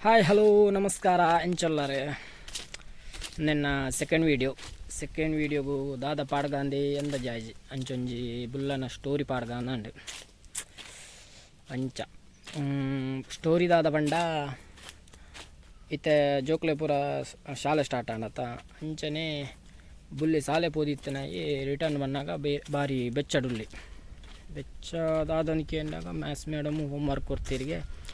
Hi hello ನಮಸ್ಕಾರ ಎಂಚೊಲ್ಲರೆ ನಿನ್ನ second ವೀಡಿಯೋಗು ದಾದ ಪಾಡ್ಗಾಂದಿ ಎಂದ ಜಾಯ್ಜಿ ಅಂಚೊಂಜಿ ಬುಲ್ಲನ ಸ್ಟೋರಿ ಪಾಡ್ಗಾಂದ ಅಂಚ ಸ್ಟೋರಿ ದಾದ ಬಂಡ ಇತ್ತೆ ಜೋಕ್ಲೆಪುರ ಶಾಲೆ ಸ್ಟಾರ್ಟ್ ಆಂಡತ್ತ ಅಂಚನೆ ಬುಲ್ಲಿ ಶಾಲೆ ಪೋದಿತ್ತನಾಗಿ ರಿಟರ್ನ್ ಬಂದಾಗ ಬಾರಿ ಬೆಚ್ಚಡುಲ್ಲಿ ಬೆಚ್ಚದಾದನಿಕೆ ಅಂದಾಗ ಮ್ಯಾಥ್ಸ್ ಮೇಡಮು ಹೋಮ್ವರ್ಕ್ ಕೊಡ್ತೀರಿಗೆ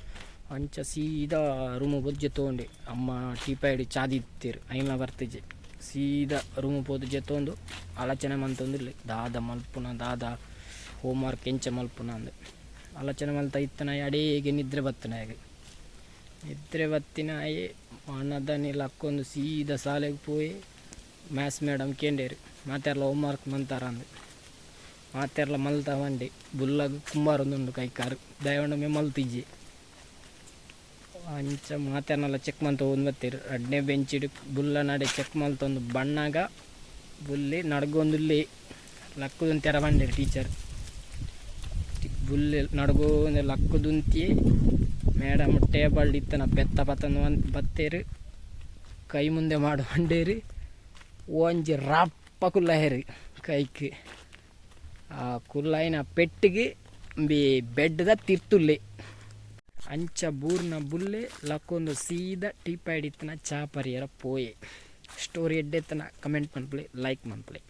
ಅಂಚ ಸೀದಾ ರೂಮು ಬೊಜ್ಜೆ ತೊಗೊಂಡು ಅಮ್ಮ ಟೀಪಾಯ್ಡಿ ಚಾದಿತ್ತೀರು ಐನ ಬರ್ತಿಜ್ಜೆ ಸೀದಾ ರೂಮು ಪೋದು ತೊಂದು ಆಲೋಚನೆ ಮಂತೊಂದಿಲ್ಲ ದಾದ ಮಲ್ಪುನ ದಾದ ಹೋಮ್ವರ್ಕ್ ಎಂಚ ಮಲ್ಪುನ ಅಂದು ಆಲೋಚನೆ ಮಲ್ತ ಇತ್ತನಾಯಿ ಅಡೇಗೆ ನಿದ್ರೆ ಬತ್ತಿನಾಯಿ ಅಣ್ಣದನಿಲ್ಲ ಹಾಕ್ಕೊಂಡು ಸೀದಾ ಶಾಲೆಗೆ ಹೋಗಿ ಮ್ಯಾಥ್ಸ್ ಮೇಡಮ್ ಕೇಂಡೇರು ಮಾತೆರ್ಲ ಹೋಮ್ವರ್ಕ್ ಮಂತಾರ ಅಂದು ಮಾತೆರ್ಲ ಮಲ್ತ ಬಂಡಿ ಬುಲ್ಲಾಗ ಕುಂಬಾರೊಂದುಂಡು ಕೈಕಾರು ದಯವಂಡ ಮಲ್ತಿಜ್ಜಿ ಅಂಚ ಮಾತೇನೆಲ್ಲ ಚೆಕ್ ಮಂತ ಬತ್ತೀರು ಅಡ್ನೇ ಬೆಂಚಿಡು ಬುಲ್ಲ ನಡೆ ಚೆಕ್ ಮಲ್ತೊಂದು ಬಣ್ಣಾಗ ಬುಲ್ಲಿ ನಡ್ಗೊಂದುಲ್ಲಿ ಲಕ್ಕುದಂತ ತೆರ ಬಂದಿರು ಟೀಚರ್ ಬುಲ್ಲಿ ನಡ್ಗೊಂದು ಲಕ್ಕುದುಂತಿ ಮೇಡಮ್ ಟೇಬಲ್ ಇತ್ತನ ಬೆತ್ತ ಪತ್ತಂದು ಬತ್ತೇರು ಕೈ ಮುಂದೆ ಮಾಡು ಬಂಡೇರಿ ಒಂಜಿ ರಪ್ಪ ಕುಲ್ಲ ಹೇರಿ ಕೈಗೆ ಆ ಕುಲ್ಲಾಯಿನ ಪೆಟ್ಟಿಗೆ ಬೆಡ್ದ ತಿರ್ತುಲ್ಲಿ ಅಂಚ ಬೂರ್ನ ಬುಲ್ಲೆ ಲಕ್ಕೊಂದು ಸೀದಾ ಟೀಪಾಯ್ಡಿತ್ತನ ಚಾಪರಿಯರ ಪೋಯೆ ಸ್ಟೋರಿ ಎಡ್ಡೆತ್ತನ ಕಮೆಂಟ್ ಮನ್ಪಲೆ ಲೈಕ್ ಮನ್ಪಲೆ.